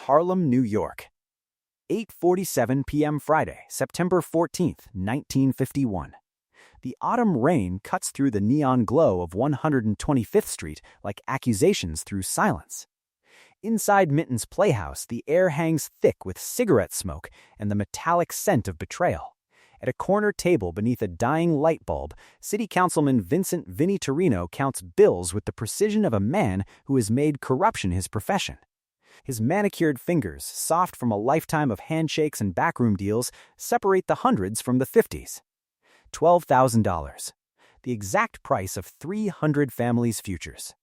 Harlem, New York. 8:47 p.m. Friday, September 14th, 1951. The autumn rain cuts through the neon glow of 125th Street like accusations through silence. Inside Minton's Playhouse, the air hangs thick with cigarette smoke and the metallic scent of betrayal. At a corner table beneath a dying light bulb, City Councilman Vincent "Vinny" Torino counts bills with the precision of a man who has made corruption his profession. His manicured fingers, soft from a lifetime of handshakes and backroom deals, separate the hundreds from the 50s. $12,000, the exact price of 300 families' futures.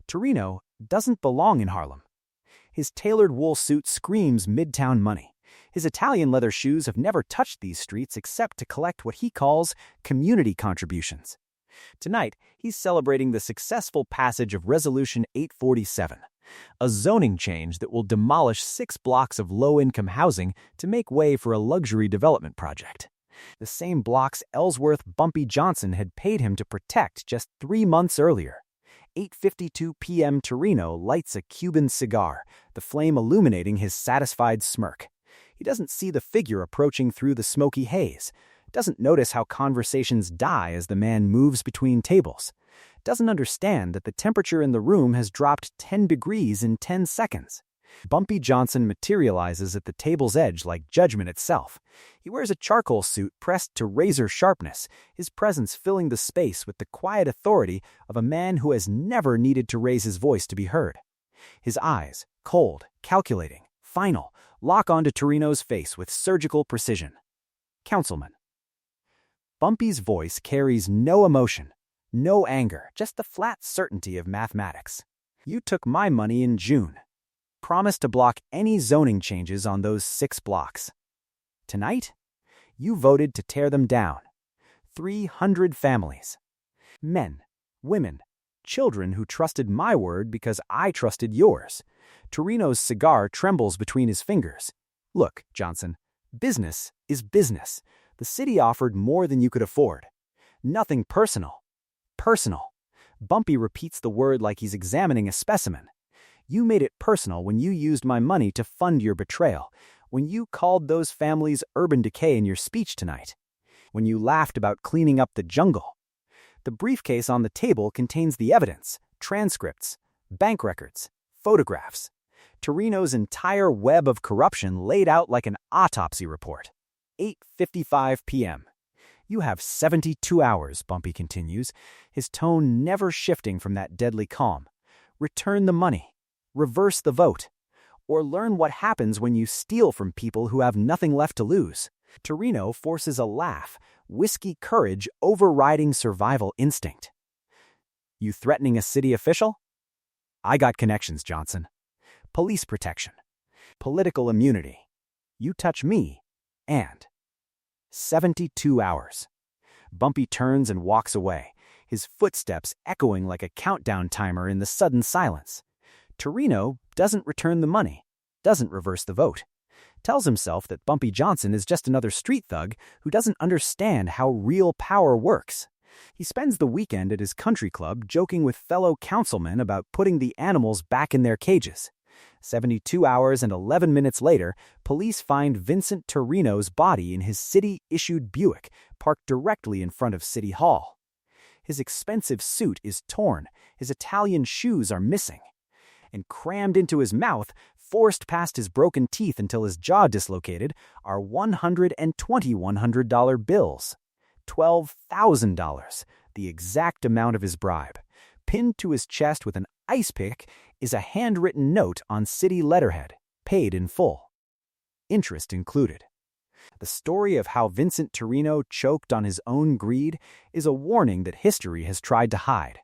Torino doesn't belong in Harlem. His tailored wool suit screams Midtown money. His Italian leather shoes have never touched these streets except to collect what he calls community contributions. Tonight, he's celebrating the successful passage of Resolution 847, a zoning change that will demolish 6 blocks of low-income housing to make way for a luxury development project. The same blocks Ellsworth Bumpy Johnson had paid him to protect just 3 months earlier. 8:52 p.m. Torino lights a Cuban cigar, the flame illuminating his satisfied smirk. He doesn't see the figure approaching through the smoky haze, doesn't notice how conversations die as the man moves between tables, doesn't understand that the temperature in the room has dropped 10 degrees in 10 seconds. Bumpy Johnson materializes at the table's edge like judgment itself. He wears a charcoal suit pressed to razor sharpness, his presence filling the space with the quiet authority of a man who has never needed to raise his voice to be heard. His eyes, cold, calculating, final, lock onto Torino's face with surgical precision. Councilman. Bumpy's voice carries no emotion, no anger, just the flat certainty of mathematics. You took my money in June. Promised to block any zoning changes on those 6 blocks. Tonight, you voted to tear them down. 300 families. Men, women, children who trusted my word because I trusted yours. Torino's cigar trembles between his fingers. Look, Johnson, business is business. The city offered more than you could afford. Nothing personal. Personal. Bumpy repeats the word like he's examining a specimen. You made it personal when you used my money to fund your betrayal, when you called those families urban decay in your speech tonight, when you laughed about cleaning up the jungle. The briefcase on the table contains the evidence, transcripts, bank records, photographs. Torino's entire web of corruption laid out like an autopsy report. 8:55 p.m. You have 72 hours, Bumpy continues, his tone never shifting from that deadly calm. Return the money. Reverse the vote, or learn what happens when you steal from people who have nothing left to lose. Torino forces a laugh, whiskey courage overriding survival instinct. You threatening a city official? I got connections, Johnson. Police protection. Political immunity. You touch me, and 72 hours. Bumpy turns and walks away, his footsteps echoing like a countdown timer in the sudden silence. Torino doesn't return the money, doesn't reverse the vote, tells himself that Bumpy Johnson is just another street thug who doesn't understand how real power works. He spends the weekend at his country club joking with fellow councilmen about putting the animals back in their cages. 72 hours and 11 minutes later, police find Vincent Torino's body in his city-issued Buick parked directly in front of City Hall. His expensive suit is torn, his Italian shoes are missing. And crammed into his mouth, forced past his broken teeth until his jaw dislocated, are $120 bills. $12,000, the exact amount of his bribe. Pinned to his chest with an ice pick is a handwritten note on city letterhead, paid in full. Interest included. The story of how Vincent Torino choked on his own greed is a warning that history has tried to hide.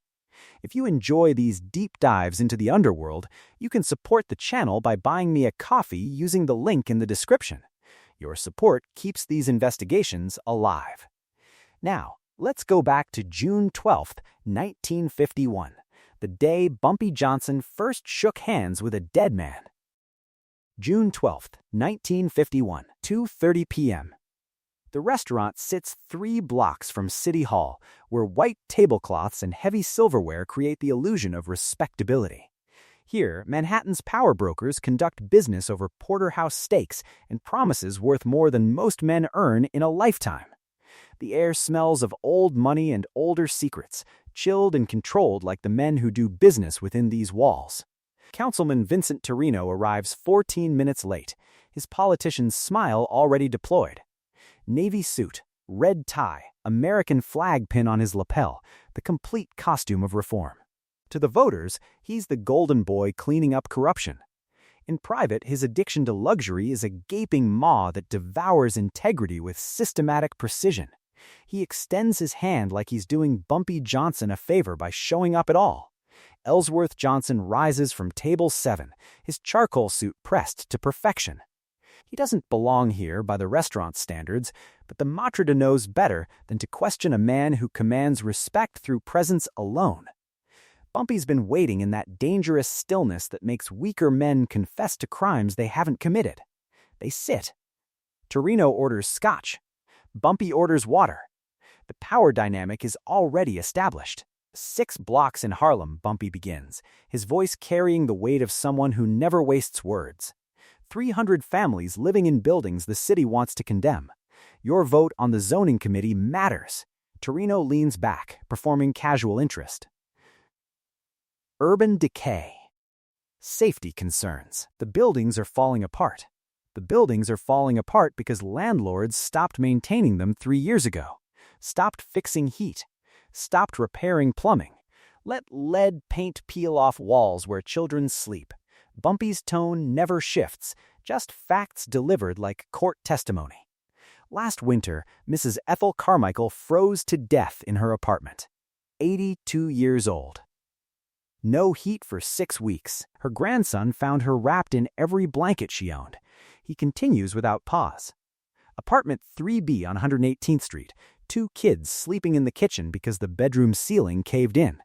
If you enjoy these deep dives into the underworld, you can support the channel by buying me a coffee using the link in the description. Your support keeps these investigations alive. Now, let's go back to June 12, 1951, the day Bumpy Johnson first shook hands with a dead man. June 12, 1951, 2:30 p.m. The restaurant sits 3 blocks from City Hall, where white tablecloths and heavy silverware create the illusion of respectability. Here, Manhattan's power brokers conduct business over porterhouse steaks and promises worth more than most men earn in a lifetime. The air smells of old money and older secrets, chilled and controlled like the men who do business within these walls. Councilman Vincent Torino arrives 14 minutes late, his politician's smile already deployed. Navy suit, red tie, American flag pin on his lapel, the complete costume of reform. To the voters, he's the golden boy cleaning up corruption. In private, his addiction to luxury is a gaping maw that devours integrity with systematic precision. He extends his hand like he's doing Bumpy Johnson a favor by showing up at all. Ellsworth Johnson rises from table 7, his charcoal suit pressed to perfection. He doesn't belong here by the restaurant standards, but the maitre d' knows better than to question a man who commands respect through presence alone. Bumpy's been waiting in that dangerous stillness that makes weaker men confess to crimes they haven't committed. They sit. Torino orders scotch. Bumpy orders water. The power dynamic is already established. 6 blocks in Harlem, Bumpy begins, his voice carrying the weight of someone who never wastes words. 300 families living in buildings the city wants to condemn. Your vote on the zoning committee matters. Torino leans back, performing casual interest. Urban decay. Safety concerns. The buildings are falling apart. The buildings are falling apart because landlords stopped maintaining them 3 years ago, stopped fixing heat, stopped repairing plumbing, let lead paint peel off walls where children sleep. Bumpy's tone never shifts, just facts delivered like court testimony. Last winter, Mrs. Ethel Carmichael froze to death in her apartment. 82 years old. No heat for 6 weeks. Her grandson found her wrapped in every blanket she owned. He continues without pause. Apartment 3B on 118th Street. 2 kids sleeping in the kitchen because the bedroom ceiling caved in.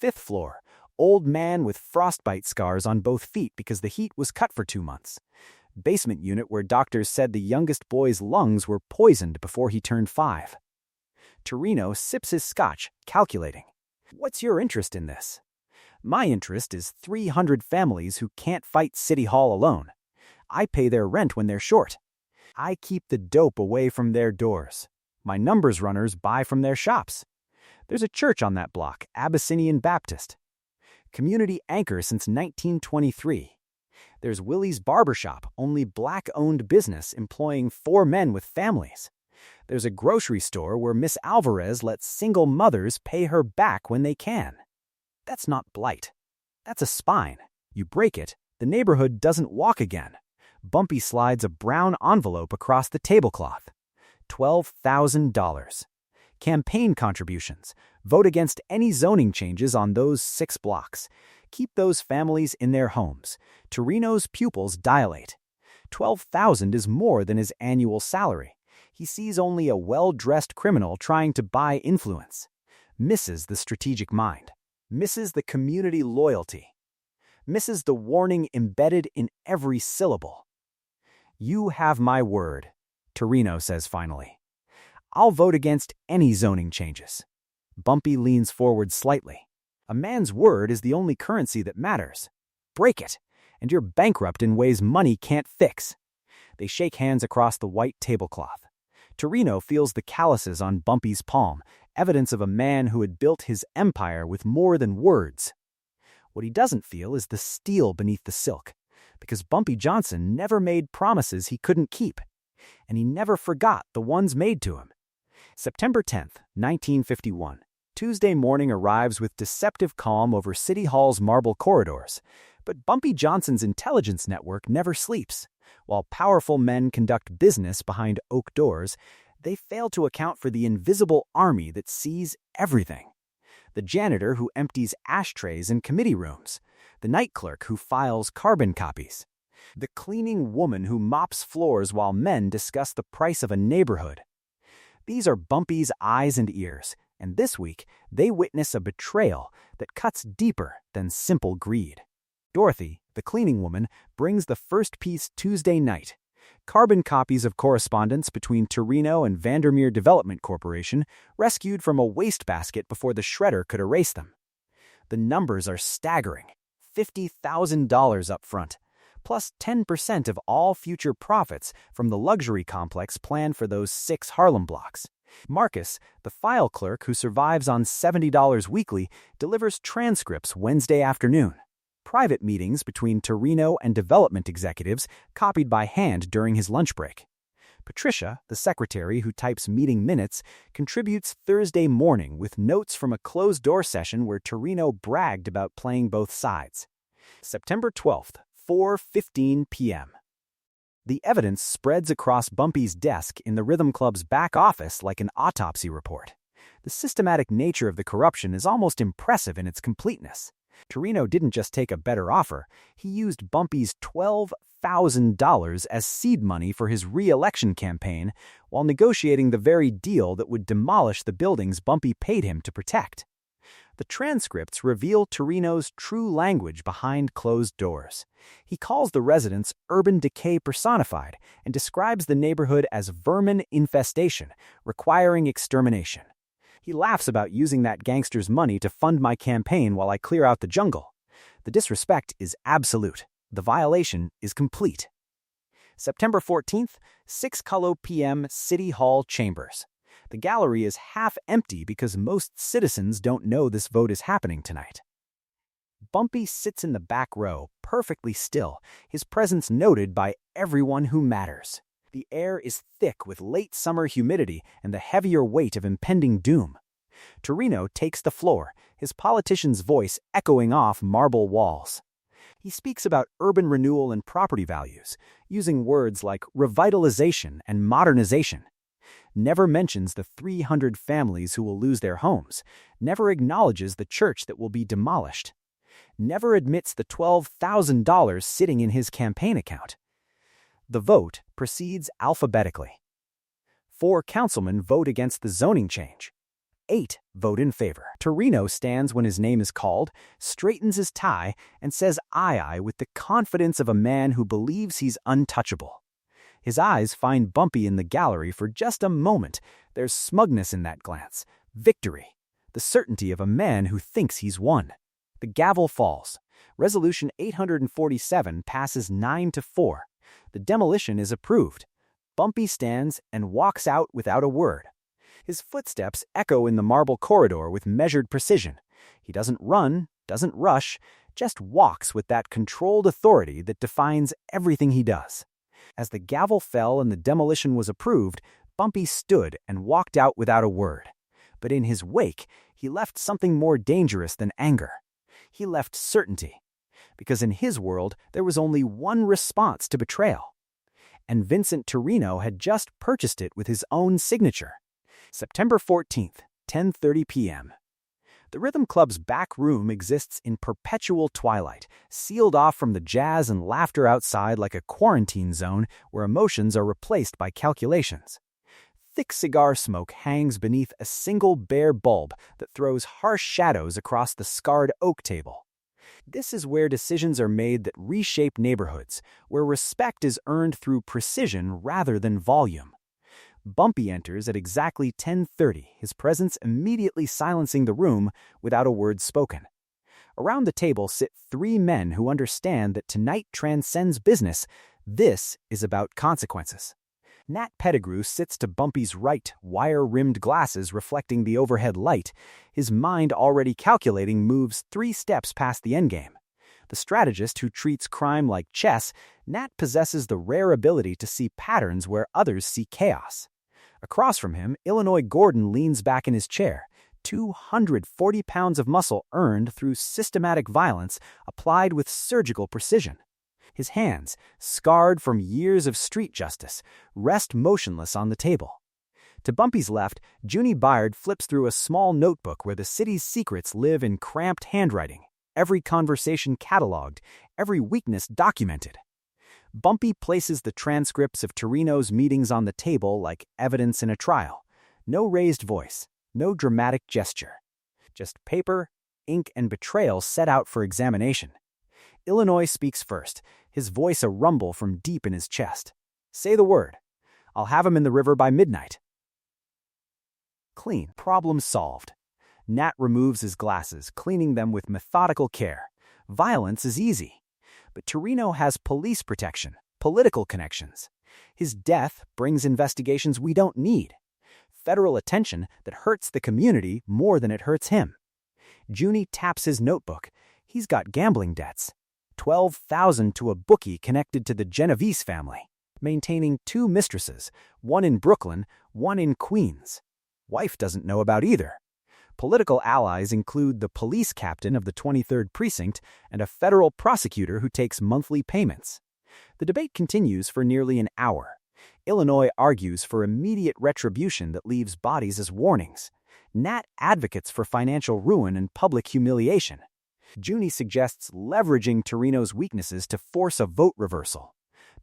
5th floor. Old man with frostbite scars on both feet because the heat was cut for 2 months. Basement unit where doctors said the youngest boy's lungs were poisoned before he turned 5. Torino sips his scotch, calculating. What's your interest in this? My interest is 300 families who can't fight City Hall alone. I pay their rent when they're short. I keep the dope away from their doors. My numbers runners buy from their shops. There's a church on that block, Abyssinian Baptist. Community anchor since 1923. There's Willie's Barbershop, only black-owned business employing 4 men with families. There's a grocery store where Miss Alvarez lets single mothers pay her back when they can. That's not blight. That's a spine. You break it, the neighborhood doesn't walk again. Bumpy slides a brown envelope across the tablecloth. $12,000. Campaign contributions. Vote against any zoning changes on those 6 blocks. Keep those families in their homes. Torino's pupils dilate. $12,000 is more than his annual salary. He sees only a well-dressed criminal trying to buy influence. Misses the strategic mind. Misses the community loyalty. Misses the warning embedded in every syllable. You have my word, Torino says finally. I'll vote against any zoning changes. Bumpy leans forward slightly. A man's word is the only currency that matters. Break it, and you're bankrupt in ways money can't fix. They shake hands across the white tablecloth. Torino feels the calluses on Bumpy's palm, evidence of a man who had built his empire with more than words. What he doesn't feel is the steel beneath the silk, because Bumpy Johnson never made promises he couldn't keep, and he never forgot the ones made to him. September 10th, 1951. Tuesday morning arrives with deceptive calm over City Hall's marble corridors, but Bumpy Johnson's intelligence network never sleeps. While powerful men conduct business behind oak doors, they fail to account for the invisible army that sees everything. The janitor who empties ashtrays in committee rooms, the night clerk who files carbon copies, the cleaning woman who mops floors while men discuss the price of a neighborhood. These are Bumpy's eyes and ears, and this week they witness a betrayal that cuts deeper than simple greed. Dorothy, the cleaning woman, brings the first piece Tuesday night. Carbon copies of correspondence between Torino and Vandermeer Development Corporation, rescued from a wastebasket before the shredder could erase them. The numbers are staggering. $50,000 up front, plus 10% of all future profits from the luxury complex planned for those 6 Harlem blocks. Marcus, the file clerk who survives on $70 weekly, delivers transcripts Wednesday afternoon. Private meetings between Torino and development executives copied by hand during his lunch break. Patricia, the secretary who types meeting minutes, contributes Thursday morning with notes from a closed-door session where Torino bragged about playing both sides. September 12th, 4:15 p.m. The evidence spreads across Bumpy's desk in the Rhythm Club's back office like an autopsy report. The systematic nature of the corruption is almost impressive in its completeness. Torino didn't just take a better offer, he used Bumpy's $12,000 as seed money for his re-election campaign while negotiating the very deal that would demolish the buildings Bumpy paid him to protect. The transcripts reveal Torino's true language behind closed doors. He calls the residents urban decay personified and describes the neighborhood as vermin infestation, requiring extermination. He laughs about using that gangster's money to fund my campaign while I clear out the jungle. The disrespect is absolute. The violation is complete. September 14th, 6 p.m. City Hall Chambers. The gallery is half empty because most citizens don't know this vote is happening tonight. Bumpy sits in the back row, perfectly still, his presence noted by everyone who matters. The air is thick with late summer humidity and the heavier weight of impending doom. Torino takes the floor, his politician's voice echoing off marble walls. He speaks about urban renewal and property values, using words like revitalization and modernization. Never mentions the 300 families who will lose their homes, never acknowledges the church that will be demolished, never admits the $12,000 sitting in his campaign account. The vote proceeds alphabetically. 4 councilmen vote against the zoning change. 8 vote in favor. Torino stands when his name is called, straightens his tie, and says aye with the confidence of a man who believes he's untouchable. His eyes find Bumpy in the gallery for just a moment. There's smugness in that glance. Victory. The certainty of a man who thinks he's won. The gavel falls. Resolution 847 passes 9-4. The demolition is approved. Bumpy stands and walks out without a word. His footsteps echo in the marble corridor with measured precision. He doesn't run, doesn't rush, just walks with that controlled authority that defines everything he does. As the gavel fell and the demolition was approved, Bumpy stood and walked out without a word. But in his wake, he left something more dangerous than anger. He left certainty. Because in his world, there was only one response to betrayal. And Vincent Torino had just purchased it with his own signature. September 14th, 10:30 p.m. The Rhythm Club's back room exists in perpetual twilight, sealed off from the jazz and laughter outside like a quarantine zone where emotions are replaced by calculations. Thick cigar smoke hangs beneath a single bare bulb that throws harsh shadows across the scarred oak table. This is where decisions are made that reshape neighborhoods, where respect is earned through precision rather than volume. Bumpy enters at exactly 10:30, his presence immediately silencing the room without a word spoken. Around the table sit 3 men who understand that tonight transcends business. This is about consequences. Nat Pettigrew sits to Bumpy's right, wire-rimmed glasses reflecting the overhead light, his mind already calculating moves 3 steps past the endgame. The strategist who treats crime like chess, Nat possesses the rare ability to see patterns where others see chaos. Across from him, Illinois Gordon leans back in his chair, 240 pounds of muscle earned through systematic violence applied with surgical precision. His hands, scarred from years of street justice, rest motionless on the table. To Bumpy's left, Junie Byard flips through a small notebook where the city's secrets live in cramped handwriting, every conversation cataloged, every weakness documented. Bumpy places the transcripts of Torino's meetings on the table like evidence in a trial. No raised voice, no dramatic gesture. Just paper, ink, and betrayal set out for examination. Illinois speaks first, his voice a rumble from deep in his chest. Say the word. I'll have him in the river by midnight. Clean. Problem solved. Nat removes his glasses, cleaning them with methodical care. Violence is easy. But Torino has police protection, political connections. His death brings investigations we don't need. Federal attention that hurts the community more than it hurts him. Junie taps his notebook. He's got gambling debts. $12,000 to a bookie connected to the Genovese family, maintaining 2 mistresses, one in Brooklyn, one in Queens. Wife doesn't know about either. Political allies include the police captain of the 23rd Precinct and a federal prosecutor who takes monthly payments. The debate continues for nearly an hour. Illinois argues for immediate retribution that leaves bodies as warnings. Nat advocates for financial ruin and public humiliation. Junie suggests leveraging Torino's weaknesses to force a vote reversal.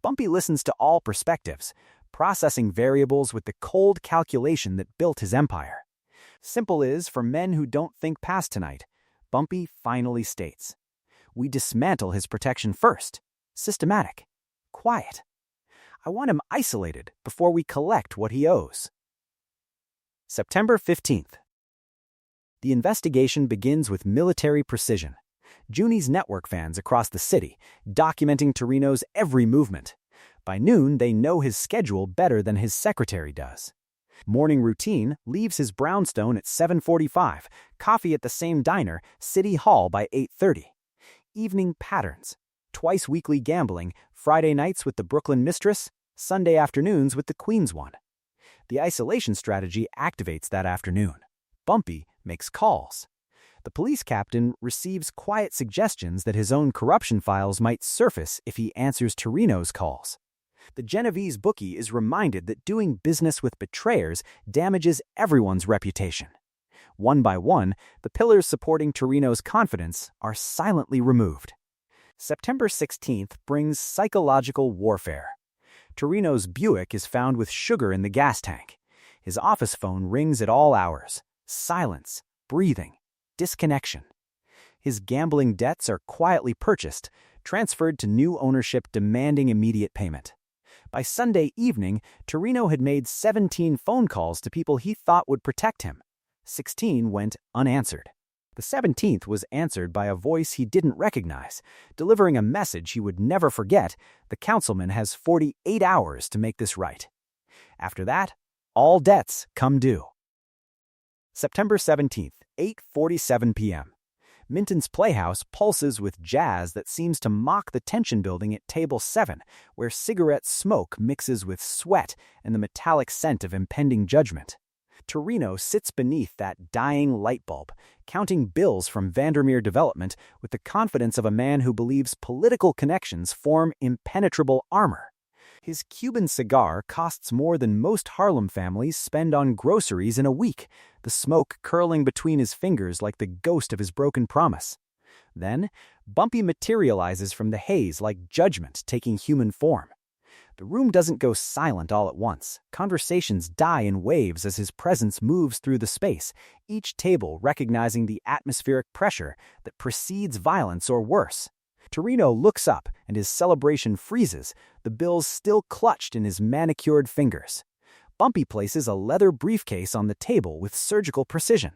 Bumpy listens to all perspectives, processing variables with the cold calculation that built his empire. Simple is for men who don't think past tonight, Bumpy finally states. We dismantle his protection first. Systematic. Quiet. I want him isolated before we collect what he owes. September 15th. The investigation begins with military precision. Junie's network fans across the city, documenting Torino's every movement. By noon, they know his schedule better than his secretary does. Morning routine leaves his brownstone at 7:45, coffee at the same diner, City Hall by 8:30. Evening patterns. Twice weekly gambling, Friday nights with the Brooklyn mistress, Sunday afternoons with the Queens one. The isolation strategy activates that afternoon. Bumpy makes calls. The police captain receives quiet suggestions that his own corruption files might surface if he answers Torino's calls. The Genovese bookie is reminded that doing business with betrayers damages everyone's reputation. One by one, the pillars supporting Torino's confidence are silently removed. September 16th brings psychological warfare. Torino's Buick is found with sugar in the gas tank. His office phone rings at all hours. Silence, breathing, disconnection. His gambling debts are quietly purchased, transferred to new ownership demanding immediate payment. By Sunday evening, Torino had made 17 phone calls to people he thought would protect him. 16 went unanswered. The 17th was answered by a voice he didn't recognize, delivering a message he would never forget. The councilman has 48 hours to make this right. After that, all debts come due. September 17th, 8:47 p.m. Minton's Playhouse pulses with jazz that seems to mock the tension building at Table 7, where cigarette smoke mixes with sweat and the metallic scent of impending judgment. Torino sits beneath that dying light bulb, counting bills from Vandermeer Development with the confidence of a man who believes political connections form impenetrable armor. His Cuban cigar costs more than most Harlem families spend on groceries in a week, the smoke curling between his fingers like the ghost of his broken promise. Then, Bumpy materializes from the haze like judgment taking human form. The room doesn't go silent all at once. Conversations die in waves as his presence moves through the space, each table recognizing the atmospheric pressure that precedes violence or worse. Torino looks up and his celebration freezes, the bills still clutched in his manicured fingers. Bumpy places a leather briefcase on the table with surgical precision.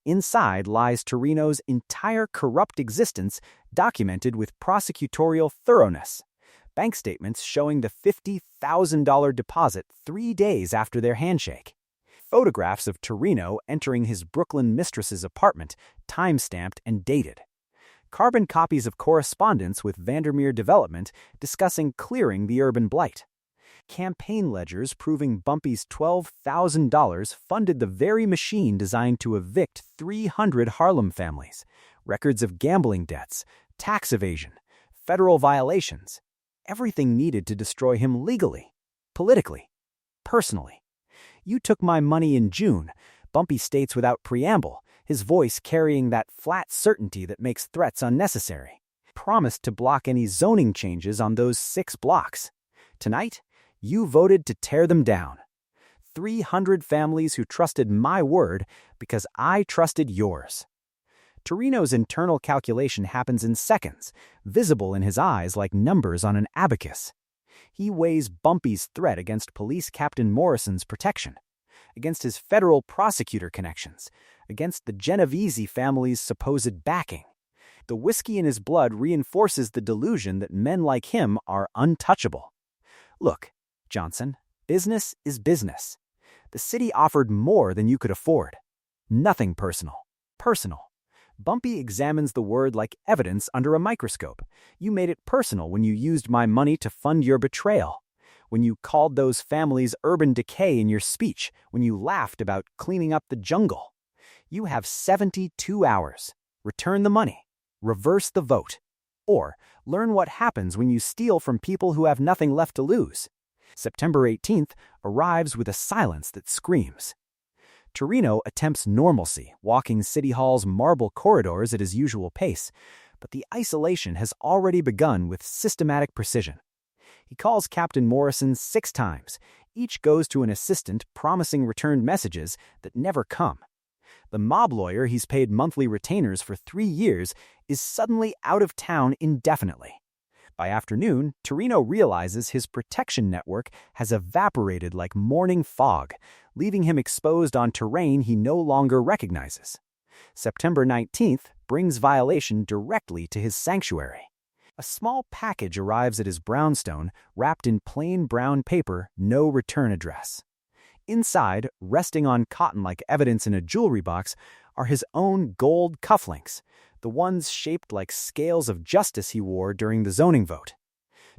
Inside lies Torino's entire corrupt existence, documented with prosecutorial thoroughness. Bank statements showing the $50,000 deposit 3 days after their handshake. Photographs of Torino entering his Brooklyn mistress's apartment, time-stamped and dated. Carbon copies of correspondence with Vandermeer Development discussing clearing the urban blight. Campaign ledgers proving Bumpy's $12,000 funded the very machine designed to evict 300 Harlem families. Records of gambling debts, tax evasion, federal violations. Everything needed to destroy him legally, politically, personally. You took my money in June, Bumpy states without preamble, his voice carrying that flat certainty that makes threats unnecessary. Promised to block any zoning changes on those 6 blocks. Tonight, you voted to tear them down. 300 families who trusted my word because I trusted yours. Torino's internal calculation happens in seconds, visible in his eyes like numbers on an abacus. He weighs Bumpy's threat against Police Captain Morrison's protection, against his federal prosecutor connections, against the Genovese family's supposed backing. The whiskey in his blood reinforces the delusion that men like him are untouchable. Look, Johnson, business is business. The city offered more than you could afford. Nothing personal. Personal. Bumpy examines the word like evidence under a microscope. You made it personal when you used my money to fund your betrayal. When you called those families urban decay in your speech. When you laughed about cleaning up the jungle. You have 72 hours. Return the money. Reverse the vote. Or learn what happens when you steal from people who have nothing left to lose. September 18th arrives with a silence that screams. Torino attempts normalcy, walking City Hall's marble corridors at his usual pace, but the isolation has already begun with systematic precision. He calls Captain Morrison 6 times. Each goes to an assistant promising returned messages that never come. The mob lawyer he's paid monthly retainers for 3 years is suddenly out of town indefinitely. By afternoon, Torino realizes his protection network has evaporated like morning fog, leaving him exposed on terrain he no longer recognizes. September 19th brings violation directly to his sanctuary. A small package arrives at his brownstone, wrapped in plain brown paper, no return address. Inside, resting on cotton-like evidence in a jewelry box, are his own gold cufflinks, the ones shaped like scales of justice he wore during the zoning vote.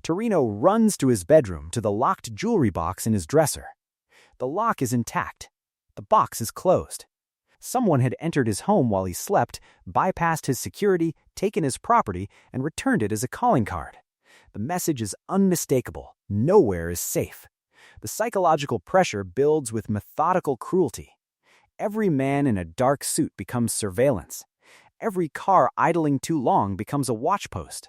Torino runs to his bedroom to the locked jewelry box in his dresser. The lock is intact. The box is closed. Someone had entered his home while he slept, bypassed his security, taken his property, and returned it as a calling card. The message is unmistakable. Nowhere is safe. The psychological pressure builds with methodical cruelty. Every man in a dark suit becomes surveillance. Every car idling too long becomes a watchpost.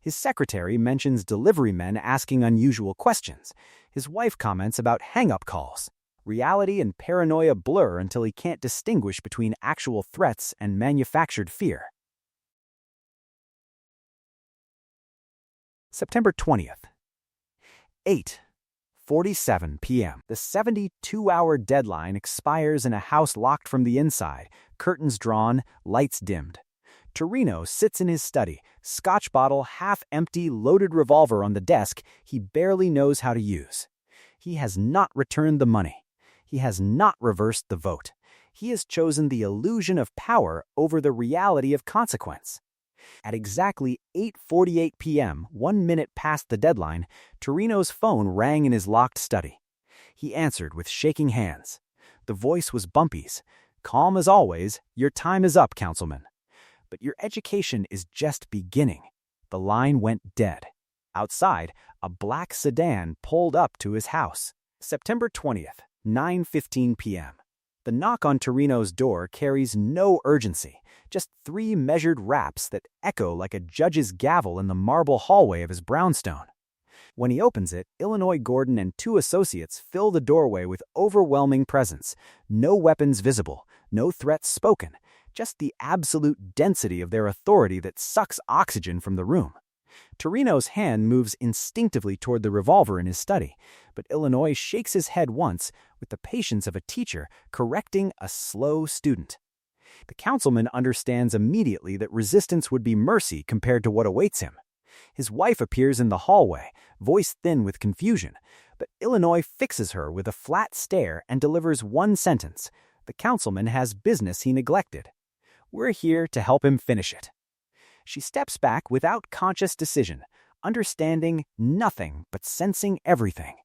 His secretary mentions delivery men asking unusual questions. His wife comments about hang-up calls. Reality and paranoia blur until he can't distinguish between actual threats and manufactured fear. September 20th. 8:47 p.m. The 72-hour deadline expires in a house locked from the inside, curtains drawn, lights dimmed. Torino sits in his study, scotch bottle half empty, loaded revolver on the desk he barely knows how to use. He has not returned the money. He has not reversed the vote. He has chosen the illusion of power over the reality of consequence. At exactly 8:48 p.m., 1 minute past the deadline, Torino's phone rang in his locked study. He answered with shaking hands. The voice was Bumpy's. Calm as always, "Your time is up, Councilman. But your education is just beginning." The line went dead. Outside, a black sedan pulled up to his house. September 20th, 9:15 p.m. The knock on Torino's door carries no urgency, just 3 measured raps that echo like a judge's gavel in the marble hallway of his brownstone. When he opens it, Illinois Gordon and 2 associates fill the doorway with overwhelming presence. No weapons visible, no threats spoken, just the absolute density of their authority that sucks oxygen from the room. Torino's hand moves instinctively toward the revolver in his study, but Illinois shakes his head once with the patience of a teacher correcting a slow student. The councilman understands immediately that resistance would be mercy compared to what awaits him. His wife appears in the hallway, voice thin with confusion, but Illinois fixes her with a flat stare and delivers one sentence. The councilman has business he neglected. We're here to help him finish it. She steps back without conscious decision, understanding nothing but sensing everything.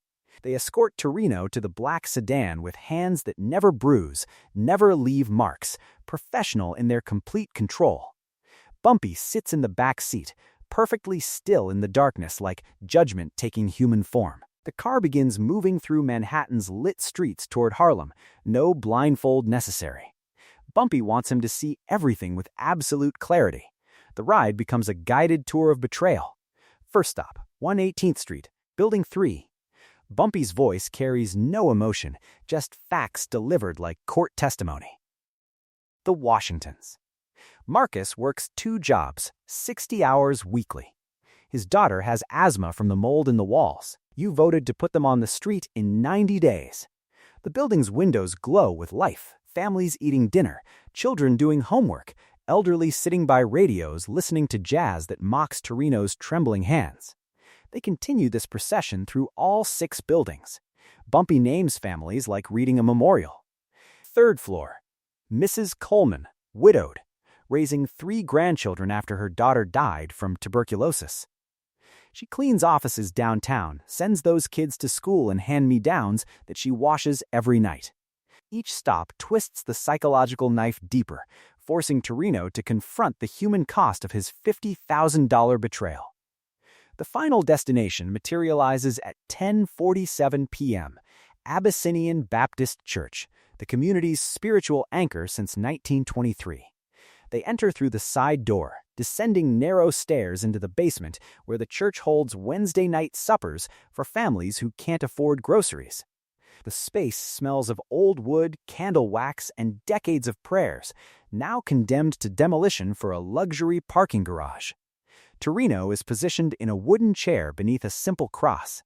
They escort Torino to the black sedan with hands that never bruise, never leave marks, professional in their complete control. Bumpy sits in the back seat, perfectly still in the darkness like judgment taking human form. The car begins moving through Manhattan's lit streets toward Harlem, no blindfold necessary. Bumpy wants him to see everything with absolute clarity. The ride becomes a guided tour of betrayal. First stop, 118th Street, Building 3. Bumpy's voice carries no emotion, just facts delivered like court testimony. The Washingtons. Marcus works 2 jobs, 60 hours weekly. His daughter has asthma from the mold in the walls. You voted to put them on the street in 90 days. The building's windows glow with life, families eating dinner, children doing homework, elderly sitting by radios listening to jazz that mocks Torino's trembling hands. They continue this procession through all 6 buildings. Bumpy names families like reading a memorial. Third floor. Mrs. Coleman, widowed, raising 3 grandchildren after her daughter died from tuberculosis. She cleans offices downtown, sends those kids to school and hand-me-downs that she washes every night. Each stop twists the psychological knife deeper, forcing Torino to confront the human cost of his $50,000 betrayal. The final destination materializes at 10:47 p.m., Abyssinian Baptist Church, the community's spiritual anchor since 1923. They enter through the side door, descending narrow stairs into the basement where the church holds Wednesday night suppers for families who can't afford groceries. The space smells of old wood, candle wax, and decades of prayers, now condemned to demolition for a luxury parking garage. Torino is positioned in a wooden chair beneath a simple cross.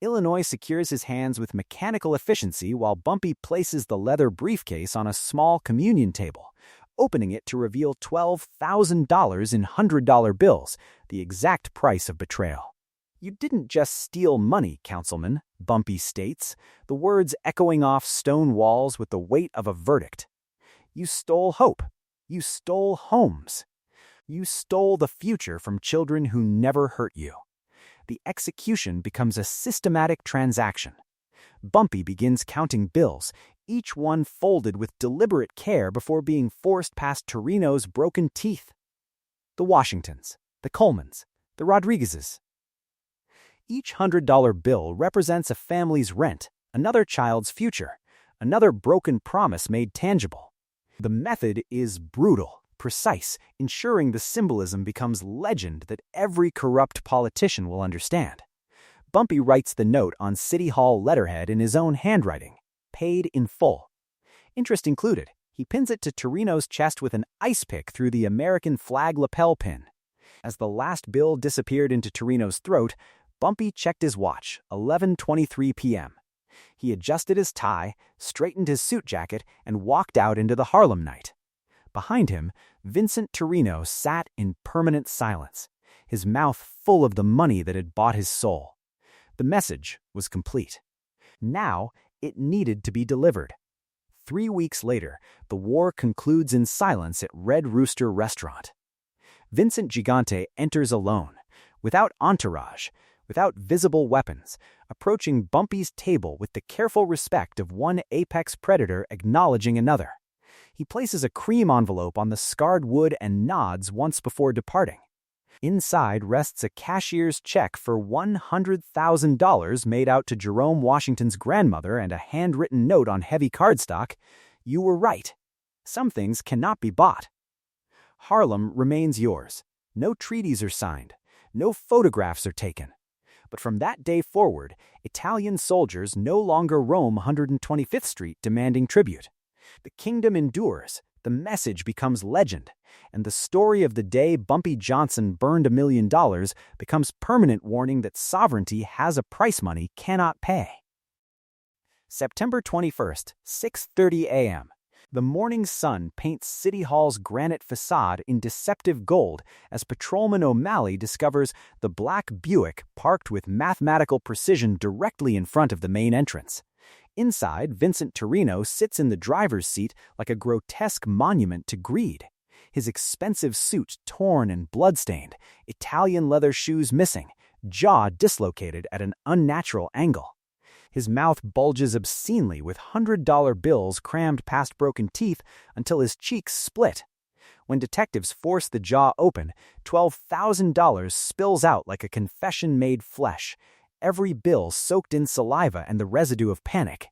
Illinois secures his hands with mechanical efficiency while Bumpy places the leather briefcase on a small communion table, opening it to reveal $12,000 in $100 bills, the exact price of betrayal. "You didn't just steal money, Councilman," Bumpy states, the words echoing off stone walls with the weight of a verdict. "You stole hope. You stole homes. You stole the future from children who never hurt you." The execution becomes a systematic transaction. Bumpy begins counting bills, each one folded with deliberate care before being forced past Torino's broken teeth. The Washingtons, the Colemans, the Rodriguezes. Each $100 bill represents a family's rent, another child's future, another broken promise made tangible. The method is brutal, precise, ensuring the symbolism becomes legend that every corrupt politician will understand. Bumpy writes the note on City Hall letterhead in his own handwriting, paid in full. Interest included. He pins it to Torino's chest with an ice pick through the American flag lapel pin. As the last bill disappeared into Torino's throat, Bumpy checked his watch, 11:23 p.m. He adjusted his tie, straightened his suit jacket, and walked out into the Harlem night. Behind him, Vincent Torino sat in permanent silence, his mouth full of the money that had bought his soul. The message was complete. Now, it needed to be delivered. 3 weeks later, the war concludes in silence at Red Rooster Restaurant. Vincent Gigante enters alone, without entourage, without visible weapons, approaching Bumpy's table with the careful respect of one apex predator acknowledging another. He places a cream envelope on the scarred wood and nods once before departing. Inside rests a cashier's check for $100,000 made out to Jerome Washington's grandmother and a handwritten note on heavy cardstock. "You were right. Some things cannot be bought." Harlem remains yours. No treaties are signed. No photographs are taken. But from that day forward, Italian soldiers no longer roam 125th Street demanding tribute. The kingdom endures, the message becomes legend, and the story of the day Bumpy Johnson burned $1 million becomes permanent warning that sovereignty has a price money cannot pay. September 21st, 6:30 a.m. The morning sun paints City Hall's granite facade in deceptive gold as Patrolman O'Malley discovers the black Buick parked with mathematical precision directly in front of the main entrance. Inside, Vincent Torino sits in the driver's seat like a grotesque monument to greed. His expensive suit torn and bloodstained, Italian leather shoes missing, jaw dislocated at an unnatural angle. His mouth bulges obscenely with $100 bills crammed past broken teeth until his cheeks split. When detectives force the jaw open, $12,000 spills out like a confession made flesh, every bill soaked in saliva and the residue of panic.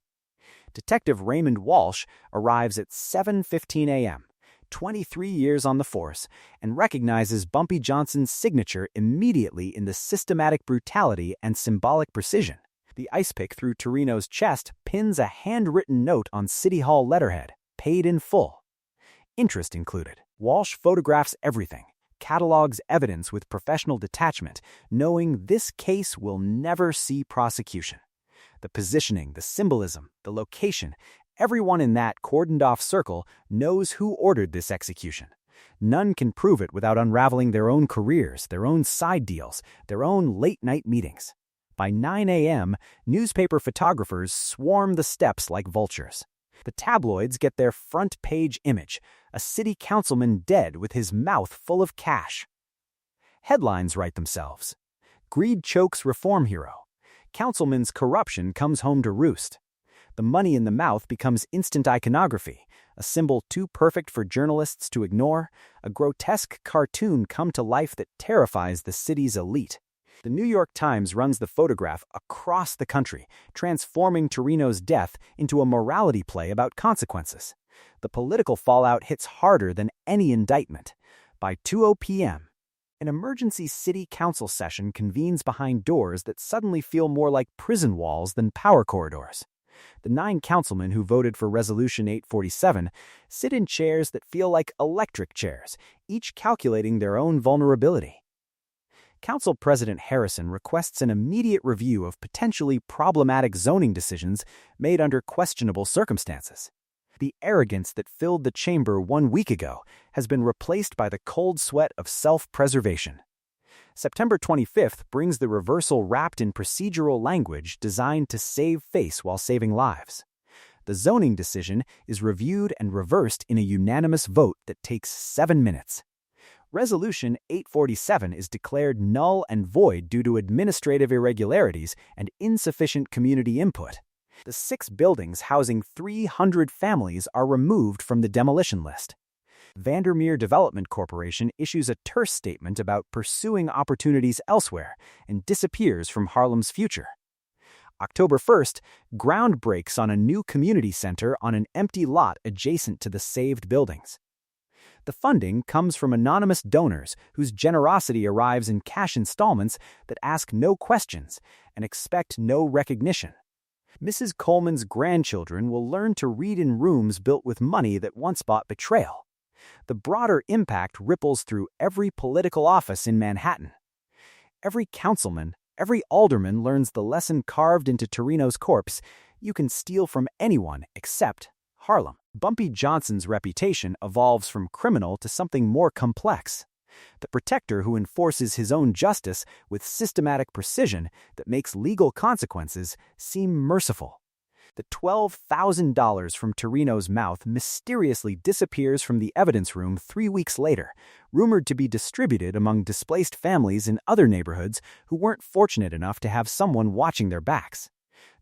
Detective Raymond Walsh arrives at 7:15 a.m., 23 years on the force, and recognizes Bumpy Johnson's signature immediately in the systematic brutality and symbolic precision. The ice pick through Torino's chest pins a handwritten note on City Hall letterhead, paid in full. Interest included. Walsh photographs everything, catalogs evidence with professional detachment, knowing this case will never see prosecution. The positioning, the symbolism, the location, everyone in that cordoned-off circle knows who ordered this execution. None can prove it without unraveling their own careers, their own side deals, their own late-night meetings. By 9 a.m., newspaper photographers swarm the steps like vultures. The tabloids get their front-page image, a city councilman dead with his mouth full of cash. Headlines write themselves. Greed chokes reform hero. Councilman's corruption comes home to roost. The money in the mouth becomes instant iconography, a symbol too perfect for journalists to ignore, a grotesque cartoon come to life that terrifies the city's elite. The New York Times runs the photograph across the country, transforming Torino's death into a morality play about consequences. The political fallout hits harder than any indictment. By 2:00 p.m., an emergency city council session convenes behind doors that suddenly feel more like prison walls than power corridors. The 9 councilmen who voted for Resolution 847 sit in chairs that feel like electric chairs, each calculating their own vulnerability. Council President Harrison requests an immediate review of potentially problematic zoning decisions made under questionable circumstances. The arrogance that filled the chamber 1 week ago has been replaced by the cold sweat of self-preservation. September 25th brings the reversal wrapped in procedural language designed to save face while saving lives. The zoning decision is reviewed and reversed in a unanimous vote that takes 7 minutes. Resolution 847 is declared null and void due to administrative irregularities and insufficient community input. The 6 buildings housing 300 families are removed from the demolition list. Vandermeer Development Corporation issues a terse statement about pursuing opportunities elsewhere and disappears from Harlem's future. October 1st, ground breaks on a new community center on an empty lot adjacent to the saved buildings. The funding comes from anonymous donors whose generosity arrives in cash installments that ask no questions and expect no recognition. Mrs. Coleman's grandchildren will learn to read in rooms built with money that once bought betrayal. The broader impact ripples through every political office in Manhattan. Every councilman, every alderman learns the lesson carved into Torino's corpse: you can steal from anyone except Harlem. Bumpy Johnson's reputation evolves from criminal to something more complex. The protector who enforces his own justice with systematic precision that makes legal consequences seem merciful. The $12,000 from Torino's mouth mysteriously disappears from the evidence room 3 weeks later, rumored to be distributed among displaced families in other neighborhoods who weren't fortunate enough to have someone watching their backs.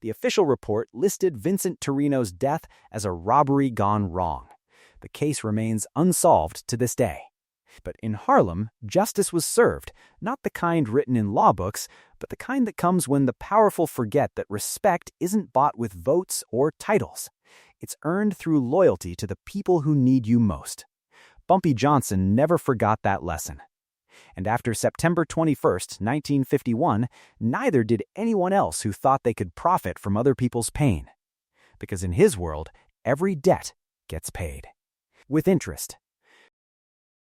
The official report listed Vincent Torino's death as a robbery gone wrong. The case remains unsolved to this day. But in Harlem, justice was served, not the kind written in law books, but the kind that comes when the powerful forget that respect isn't bought with votes or titles. It's earned through loyalty to the people who need you most. Bumpy Johnson never forgot that lesson. And after September 21st, 1951, neither did anyone else who thought they could profit from other people's pain. Because in his world, every debt gets paid. With interest.